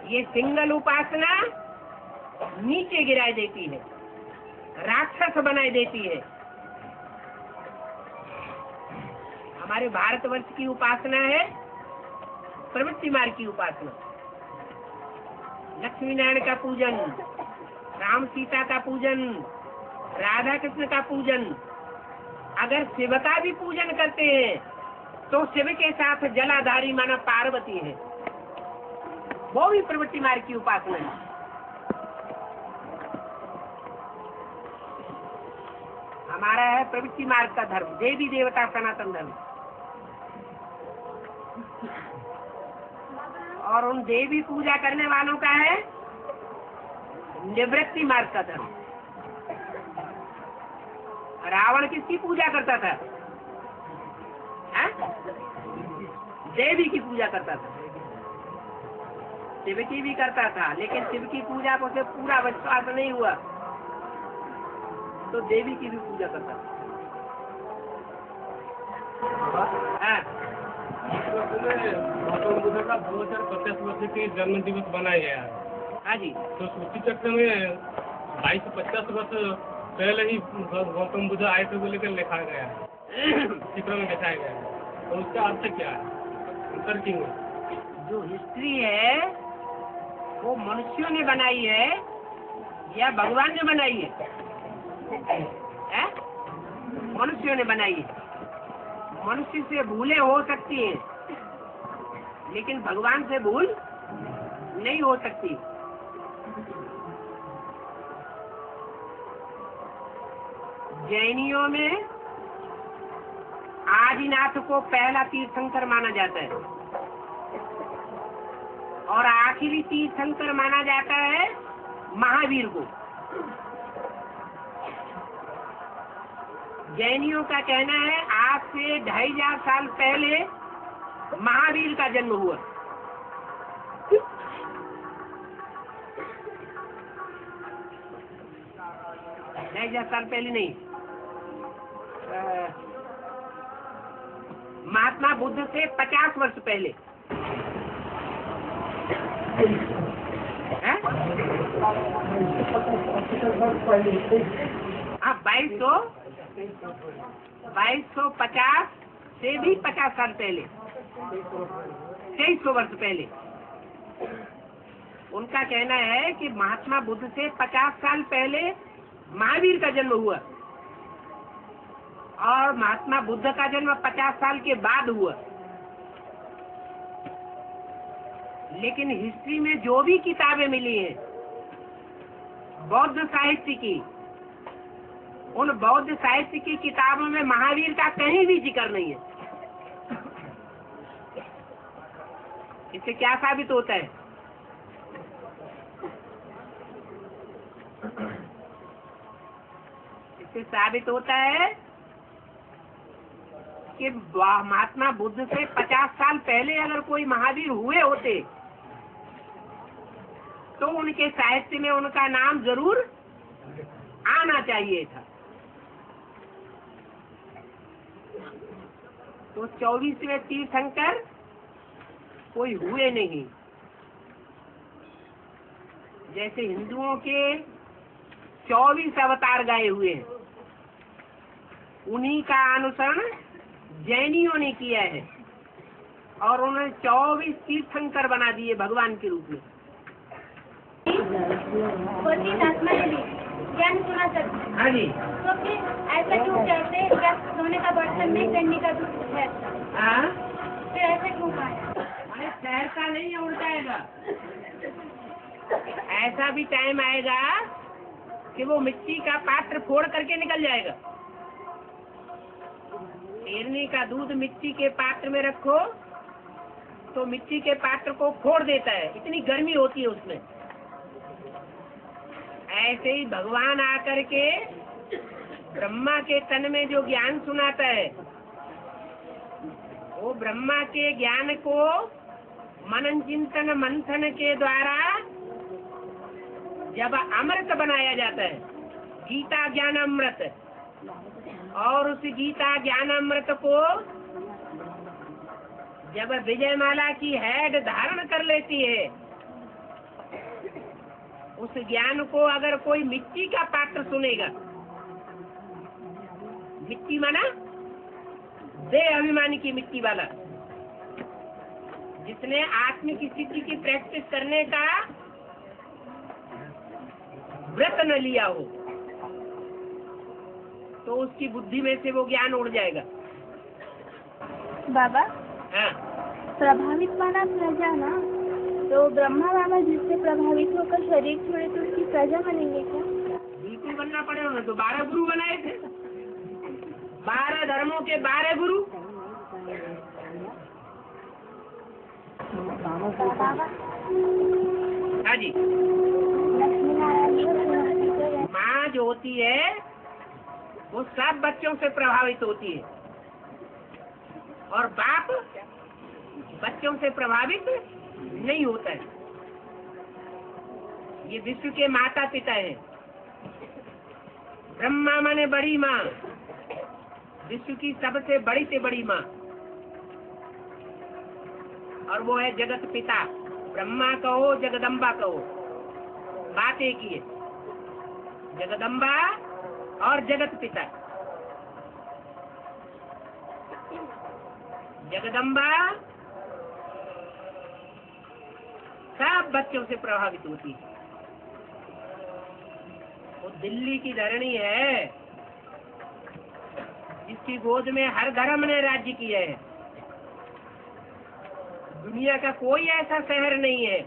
ये सिंगल उपासना नीचे गिराई देती है, राक्षस बनाई देती है। हमारे भारतवर्ष की उपासना है प्रवृत्ति मार्ग की उपासना। लक्ष्मी नारायण का पूजन, राम सीता का पूजन, राधा कृष्ण का पूजन। अगर शिव का भी पूजन करते हैं तो शिव के साथ जलाधारी माना पार्वती है, वो भी प्रवृत्ति मार्ग की उपासना है। हमारा है प्रवृत्ति मार्ग का धर्म, देवी देवता सनातन धर्म। और उन देवी पूजा करने वालों का है निवृत्ति मार्ग का धर्म। रावण किसकी पूजा करता था? देवी की पूजा करता था। शिव की भी करता था, लेकिन शिव की पूजा को से पूरा विश्वास नहीं हुआ तो देवी की भी पूजा करता था। गौतम बुद्ध का 2050 वर्ष के जन्म दिवस मनाया गया है। हाँ जी, तो सूची चक्र में 22 से 50 वर्ष पहले ही गौतम बुद्ध आए थे बोले कर लिखा गया है, चित्र में दिखाया गया है। तो उसका अर्थ क्या है, उत्तर क्यों है? जो हिस्ट्री है वो मनुष्यों ने बनाई है या भगवान ने बनाई है? मनुष्यों ने बनाई है। मनुष्य से भूलें हो सकती हैं लेकिन भगवान से भूल नहीं हो सकती। जैनियों में आदिनाथ को पहला तीर्थंकर माना जाता है और आखिरी तीर्थंकर माना जाता है महावीर को। जैनियों का कहना है आज से 2500 साल पहले महावीर का जन्म हुआ। ढाई हजार साल पहले नहीं, महात्मा बुद्ध से 50 वर्ष पहले। हाँ, 2250 से भी 50 साल पहले, 2300 वर्ष पहले। उनका कहना है कि महात्मा बुद्ध से 50 साल पहले महावीर का जन्म हुआ और महात्मा बुद्ध का जन्म 50 साल के बाद हुआ। लेकिन हिस्ट्री में जो भी किताबें मिली हैं बौद्ध साहित्य की, उन बौद्ध साहित्य की किताबों में महावीर का कहीं भी जिक्र नहीं है। इससे क्या साबित होता है? इससे साबित होता है कि महात्मा बुद्ध से 50 साल पहले अगर कोई महावीर हुए होते तो उनके साहित्य में उनका नाम जरूर आना चाहिए था। तो 24वें तीर्थंकर कोई हुए नहीं। जैसे हिंदुओं के 24 अवतार गए हुए हैं, उन्हीं का अनुसरण जैनियों ने किया है और उन्हें 24 तीर्थंकर बना दिए भगवान के रूप में। आत्मा ने भी ज्ञान सुना सकते। हाँ जी। तो फिर ऐसा क्यों कहते हैं क्या सोने का बर्तन में चन्नी का दूध है? हाँ, फिर ऐसे क्यों कहा? अरे तैरता नहीं है, उड़ जाएगा। ऐसा भी टाइम आएगा कि वो मिट्टी का पात्र फोड़ करके निकल जाएगा। तैरने का दूध मिट्टी के पात्र में रखो तो मिट्टी के पात्र को फोड़ देता है, इतनी गर्मी होती है उसमें। ऐसे ही भगवान आकर के ब्रह्मा के तन में जो ज्ञान सुनाता है, वो ब्रह्मा के ज्ञान को मनन चिंतन मंथन के द्वारा जब अमृत बनाया जाता है, गीता ज्ञान अमृत, और उस गीता ज्ञान अमृत को जब विजयमाला की हेड धारण कर लेती है, उस ज्ञान को अगर कोई मिट्टी का पात्र सुनेगा, मिट्टी माना देह अभिमानी की मिट्टी वाला, जिसने आत्मिक स्थिति की प्रैक्टिस करने का व्रत न लिया हो, तो उसकी बुद्धि में से वो ज्ञान उड़ जाएगा। बाबा, हाँ, प्रभावित माना प्रजा ना, तो ब्रह्मा बाबा जिससे प्रभावित होकर शरीर छोड़े तो उसकी प्रजा बनेंगे क्या? बिल्कुल बनना पड़ेगा ना। तो 12 गुरु बनाए थे, 12 धर्मों के 12 गुरु। हाँ जी। माँ जो होती है वो सब बच्चों से प्रभावित होती है और बाप बच्चों से प्रभावित नहीं होता है। ये विश्व के माता पिता हैं। ब्रह्मा माने बड़ी माँ, विश्व की सबसे बड़ी से बड़ी माँ, और वो है जगत पिता। ब्रह्मा कहो जगदम्बा कहो, बात एक ही है, जगदम्बा और जगत पिता। जगदम्बा सब बच्चों से प्रभावित होती है। वो दिल्ली की धरणी है जिसकी गोद में हर धर्म ने राज्य किया है। दुनिया का कोई ऐसा शहर नहीं है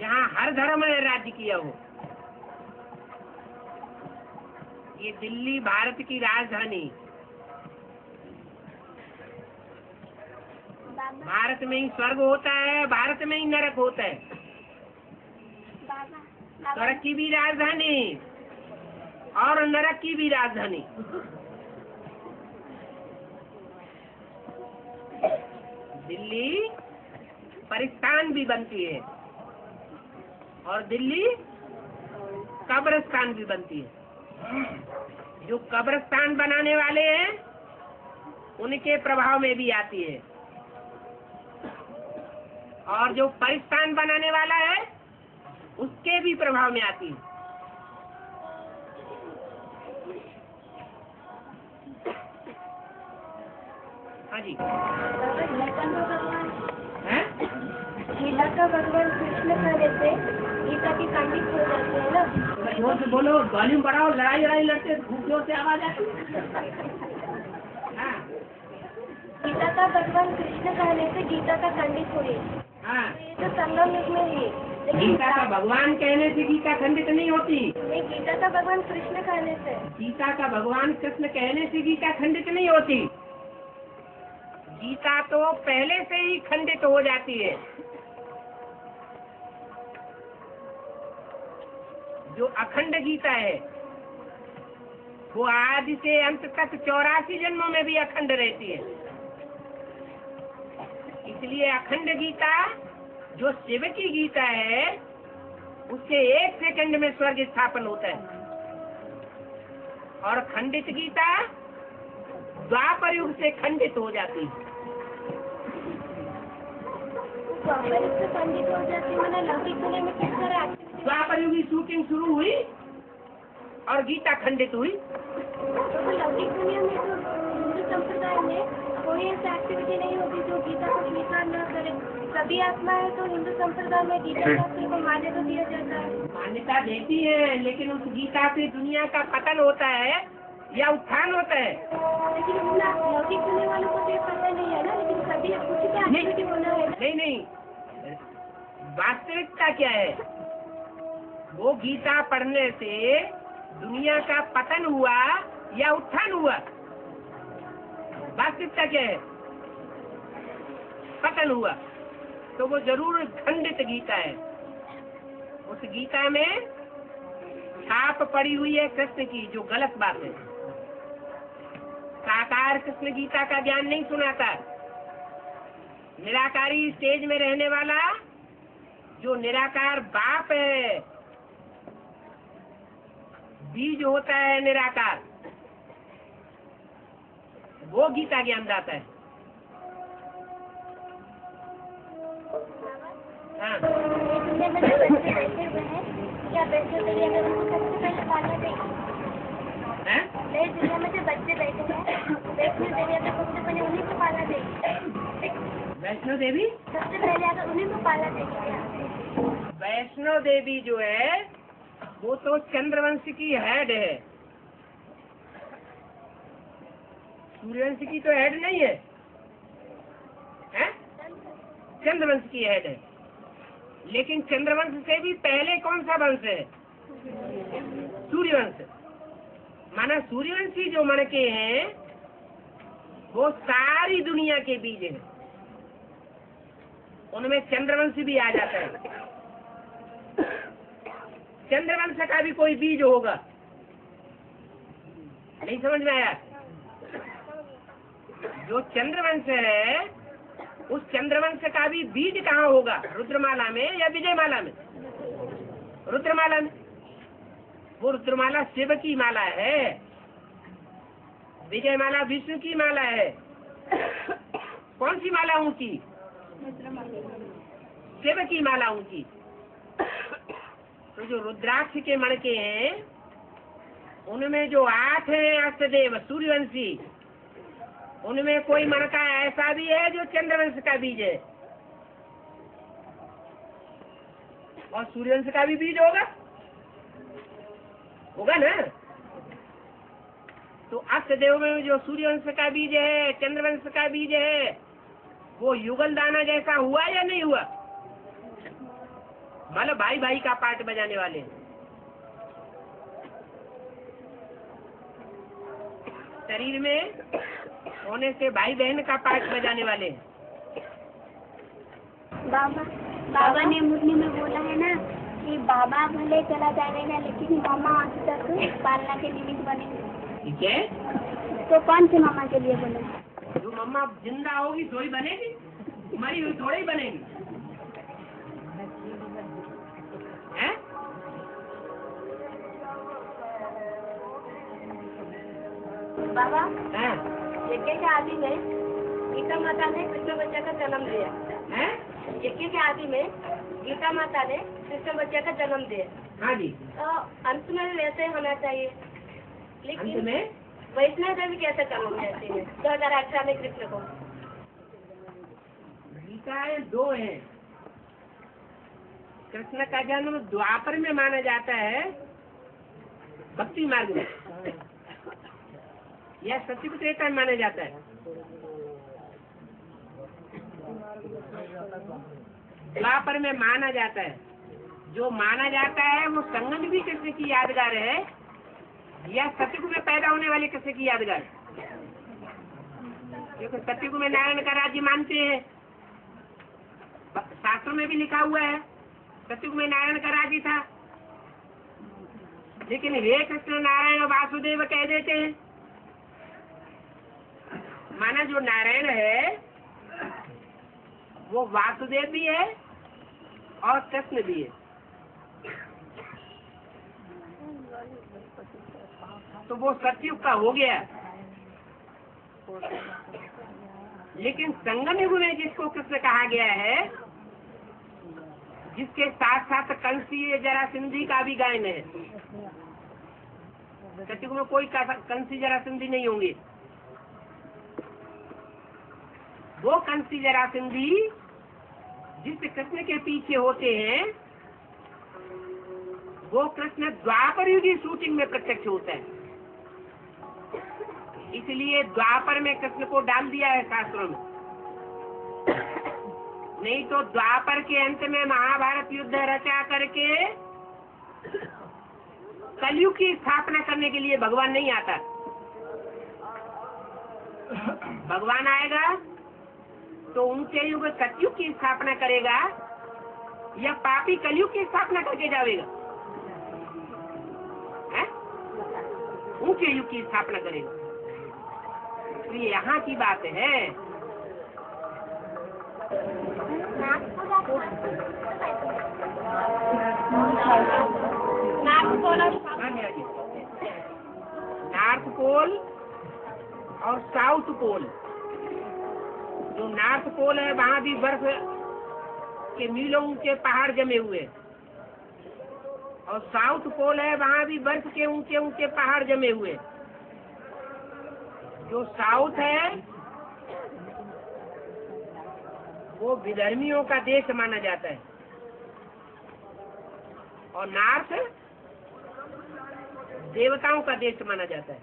जहाँ हर धर्म ने राज्य किया हो। ये दिल्ली भारत की राजधानी, भारत में ही स्वर्ग होता है, भारत में ही नरक होता है। स्वर्ग की भी राजधानी और नरक की भी राजधानी। दिल्ली परिस्थान भी बनती है और दिल्ली कब्रिस्तान भी बनती है। जो कब्रिस्तान बनाने वाले हैं उनके प्रभाव में भी आती है, और जो परिस्थान बनाने वाला है उसके भी प्रभाव में आती है। हाँ जी। गीता का भगवान कृष्ण कहने से गीता की खंडित हो जाती है ना। जोर से बोलो, वॉल्यूम बढ़ाओ, लड़ाई लड़ते खूब जोर से आवाज आती। हाँ गीता का भगवान कृष्ण कहने से गीता का खंडित हुई। हाँ, ये तो संगम युग में ही, लेकिन गीता का भगवान कहने से गीता खंडित नहीं होती। नहीं, गीता का भगवान कृष्ण कहने से। गीता का भगवान कृष्ण कहने से गीता खंडित नहीं होती। गीता तो पहले से ही खंडित हो जाती है। जो अखंड गीता है वो आदि से अंत तक 84 जन्मों में भी अखंड रहती है। इसलिए अखंड गीता जो शिव की गीता है उससे 1 सेकंड में स्वर्ग स्थापन होता है, और खंडित गीता द्वापर युग से खंडित हो जाती है। द्वापर युग से खंडित हो जाती, मैंने लौकिक दुनिया में किस तरह एक्टिविटी। द्वापर युग की शूटिंग शुरू हुई और गीता खंडित हुई। तो लौकिक दुनिया में तो हिंदू संप्रदाय में कोई ऐसी एक्टिविटी नहीं होती जो गीता को स्वीकार न करे। सभी आत्मा है तो हिंदू संप्रदाय में गीता शास्त्र को मान्यता दिया जाता है। मान्यता देती है, लेकिन उस गीता से दुनिया का पतन होता है या उत्थान होता है। लेकिन उतना लौकिक दुनिया वालों को तो ये पता नहीं है ना, लेकिन सभी कुछ तो एक्टिविटी होना है ना। नहीं, वास्तविकता क्या है? वो गीता पढ़ने से दुनिया का पतन हुआ या उत्थान हुआ? वास्तविकता क्या है? पतन हुआ, तो वो जरूर खंडित गीता है। उस गीता में छाप पड़ी हुई है कृष्ण की, जो गलत बात है। साकार कृष्ण गीता का ज्ञान नहीं सुनाता। निराकारी स्टेज में रहने वाला जो निराकार बाप है, बीज होता है निराकार, वो गीता ज्ञान दाता है। हाँ। दुनिया में जो बच्चे बैठे हुए हैं, क्या वैष्णो देवी अगर उनको सबसे पहले पालना देगी? नई दुनिया में जो बच्चे बैठे हैं, वैष्णो देवी अगर सबसे पहले उन्हीं को पालना देगी? वैष्णो देवी सबसे पहले अगर उन्हीं को पालना देगी क्या? वैष्णो देवी जो है वो तो चंद्रवंश की हेड है। सूर्यवंश की तो हेड नहीं है, हैं? चंद्रवंश की हेड है। लेकिन चंद्रवंश से भी पहले कौन सा वंश है? सूर्यवंश। माना सूर्यवंशी जो मणके हैं वो सारी दुनिया के बीज हैं, उनमें चंद्रवंश भी आ जाता है। चंद्रवंश का भी कोई बीज होगा, नहीं समझ में आया? जो चंद्रवंश है उस चंद्रवंश का भी बीज कहाँ होगा? रुद्रमाला में या विजयमाला में? रुद्रमाला में। वो रुद्रमाला शिव की माला है, विजयमाला विष्णु की माला है। कौन सी माला ऊंची? शिव की माला ऊंची। तो जो रुद्राक्ष के मणके हैं उनमें जो 8 हैं अष्टदेव सूर्यवंशी, उनमें कोई मणका ऐसा भी है जो चंद्रवंश का बीज है, और सूर्यवंश का भी बीज होगा ना। तो अष्टदेव में जो सूर्यवंश का बीज है, चंद्रवंश का बीज है, वो युगल दाना जैसा हुआ या नहीं हुआ? मतलब भाई भाई का पार्ट बजाने वाले हैं। शरीर में होने से भाई बहन का पार्ट बजाने वाले हैं। बाबा ने मुरली में बोला है ना कि बाबा भले चला जाएगा लेकिन मामा अंत तक पालना के निमित्त बनेंगे। ठीक है, तो कौन से मामा के लिए बने? जो मम्मा जिंदा होगी तो ही बनेगी, मरी हुई थोड़ी ही बनेगी। हैं? बाबा हैं? यज्ञ के आदि में गीता माता ने कृष्ण बच्चा का जन्म दिया। हैं? यज्ञ के आदि में गीता माता ने कृष्ण बच्चा का जन्म दिया। हाँ जी। तो अंत में भी वैसे होना चाहिए, अंत लेकिन में वैष्णव देवी कैसे जन्म देती है 2018 में कृष्ण को? गीताएं दो हैं। कृष्ण का जन्म द्वापर में माना जाता है, भक्ति मार्ग में, या सत्युग त्रेता में माना जाता है। द्वापर में माना जाता है, जो माना जाता है वो संगम भी कृष्ण की यादगार है, या सत्युग में पैदा होने वाले कृष्ण की यादगार। क्योंकि सत्युग में नारायण का राज्य मानते हैं, शास्त्रों में भी लिखा हुआ है सत्युग में नारायण का राज्य था, लेकिन हे कृष्ण नारायण वासुदेव कह देते हैं। माना जो नारायण है वो वासुदेव भी है और कृष्ण भी है। तो वो सत्युग का हो गया। लेकिन संगम युग में जिसको कृष्ण कहा गया है, जिसके साथ साथ कंसी जरासंधी का भी गायन है। सत्युग में कोई कंसी जरासंधी नहीं होंगे। वो कंसी जरासंधी जिस कृष्ण के पीछे होते हैं, वो कृष्ण द्वापर युगी शूटिंग में प्रत्यक्ष होता है। इसलिए द्वापर में कृष्ण को डाल दिया है शास्त्रों में। नहीं तो द्वापर के अंत में महाभारत युद्ध रचा करके कलयुग की स्थापना करने के लिए भगवान नहीं आता। भगवान आएगा तो उनके युग सतयुग की स्थापना करेगा, या पापी कलयुग की स्थापना करके जाएगा? उनके युग की स्थापना करेगा। तो ये यहाँ की बात है। नॉर्थ पोल और साउथ पोल। जो नॉर्थ पोल है वहाँ भी बर्फ के मीलों ऊंचे पहाड़ जमे हुए, और साउथ पोल है वहाँ भी बर्फ के ऊंचे ऊंचे पहाड़ जमे हुए। जो साउथ है वो विधर्मियों का देश माना जाता है, और नॉर्थ देवताओं का देश माना जाता है।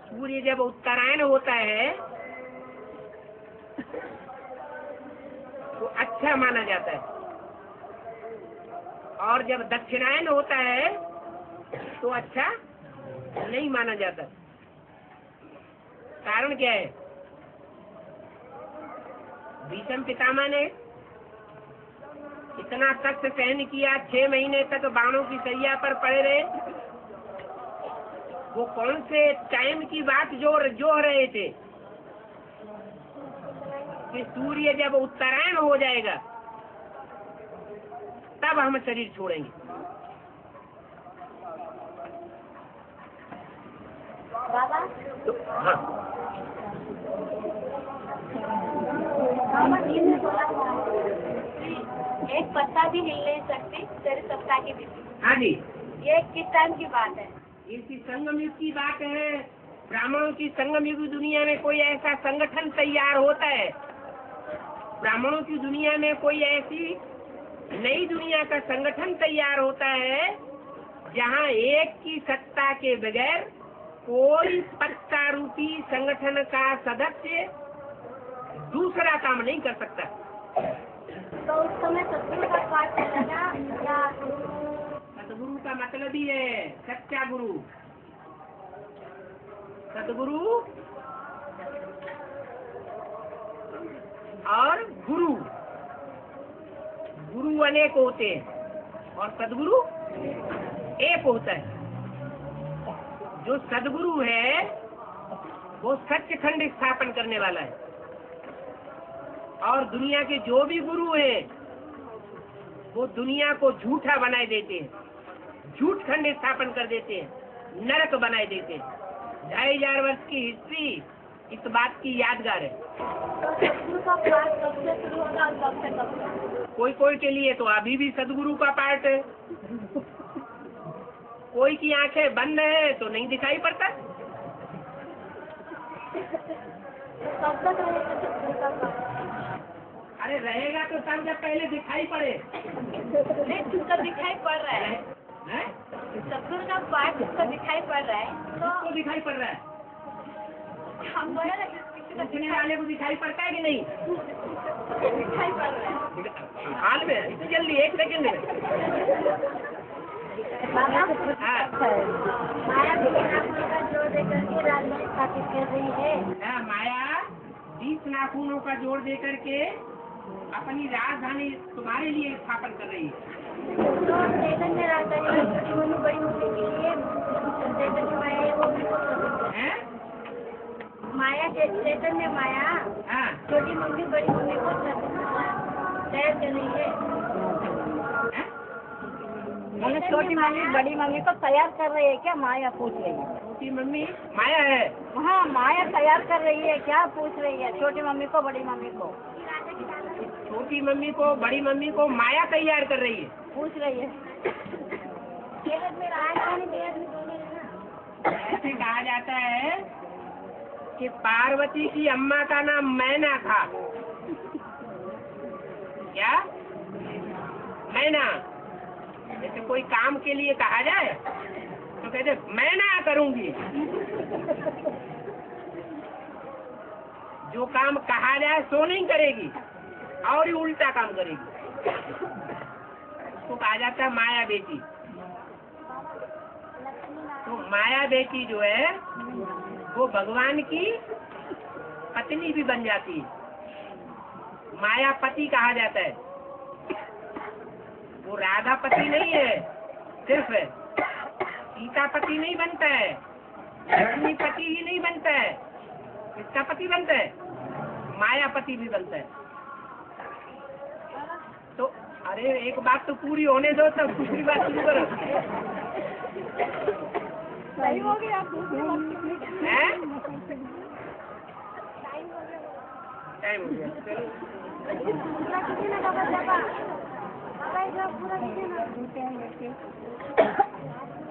सूर्य जब उत्तरायण होता है तो अच्छा माना जाता है, और जब दक्षिणायन होता है तो अच्छा नहीं माना जाता। कारण क्या है? भीष्म पितामह ने इतना कष्ट सहन किया, 6 महीने तक बाणों की सैया पर पड़े रहे। वो कौन से टाइम की बात जो रहे थे कि सूर्य जब उत्तरायण हो जाएगा तब हम शरीर छोड़ेंगे। बाबा तो हाँ, एक पत्ता भी हिल नहीं सकती तेरे सप्ताह की तिथि। हाँ जी, ये किस टाइम की बात है? इसी संगम युग की बात है। ब्राह्मणों की संगम युग दुनिया में कोई ऐसा संगठन तैयार होता है, ब्राह्मणों की दुनिया में कोई ऐसी नई दुनिया का संगठन तैयार होता है जहाँ एक की सत्ता के बगैर कोई पत्ता रूपी संगठन का सदस्य दूसरा काम नहीं कर सकता। तो उस समय सतगुरु का पाठ चलेगा या सदगुरु का मतलब ही है सच्चा गुरु। सदगुरु और गुरु, गुरु अनेक होते हैं और सदगुरु एक होता है। जो सदगुरु है वो सचखंड स्थापन करने वाला है और दुनिया के जो भी गुरु हैं वो दुनिया को झूठा बनाए देते हैं, झूठ खंड स्थापन कर देते हैं, नरक बनाए देते हैं। 2500 वर्ष की हिस्ट्री इस बात की यादगार है। तो सतगुरु का पाठ कब से शुरू होगा और कब से कब तक? कोई कोई के लिए तो अभी भी सदगुरु का पाठ है, कोई की आंखें बंद है तो नहीं दिखाई पड़ता। कब तक रहेगा सतगुरु का पाठ? अरे रहेगा तो तब जब पहले दिखाई पड़े। नहीं, जिसका दिखाई पड़ रहा है, हैं? सतगुरु का पाठ जिसका दिखाई पड़ रहा है तो किसको दिखाई पड़ रहा है? हम बोले ना कि किसी को पूछने वाले को दिखाई पड़ता है कि नहीं? दिखाई पड़ रहा है। हाल में इतनी जल्दी 1 सेकंड में? हाँ। माया नाखूनों का जोड़ देकर के राजनीति स्थापित कर रही है। हाँ, माया 20 नाखूनों का जोड़ दे करके अपनी राजधानी तुम्हारे लिए स्थापन कर रही है। तो चैतन्य राजधानी में छोटी मम्मी बड़ी मम्मी के लिए चैतन्य माया है वो भी हैं? माया चैतन्य माया हाँ। छोटी मम्मी बड़ी मम्मी को तैयार कर रही है। हैं? मैंने छोटी मम्मी बड़ी मम्मी को तैयार कर रही है क्या? माया पूछ रही है। छोटी मम्मी माया है। हाँ, माया तैयार कर रही है क्या पूछ रही है, छोटी मम्मी को बड़ी मम्मी को छोटी मम्मी को बड़ी मम्मी को माया तैयार कर रही है। पूछ रही है। ऐसे कहा जाता है कि पार्वती की अम्मा का नाम मैना था। क्या? मैना। जैसे कोई काम के लिए कहा जाए तो कहते मैं ना करूंगी। जो काम कहा जाए सो नहीं करेगी और ही उल्टा काम करेगी। उसको कहा जाता है माया बेटी। तो माया बेटी जो है वो भगवान की पत्नी भी बन जाती है। मायापति कहा जाता है। वो राधापति नहीं है, सिर्फ सीतापति नहीं बनता है, लक्ष्मीपति ही नहीं बनता है। किसका पति बनता है? मायापति भी बनता है। तो अरे एक बात तो पूरी होने दो तब दूसरी बात शुरू करो। सही हो गया आप हैं? टाइम हो गया। चलो।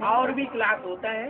और भी क्लास होता है।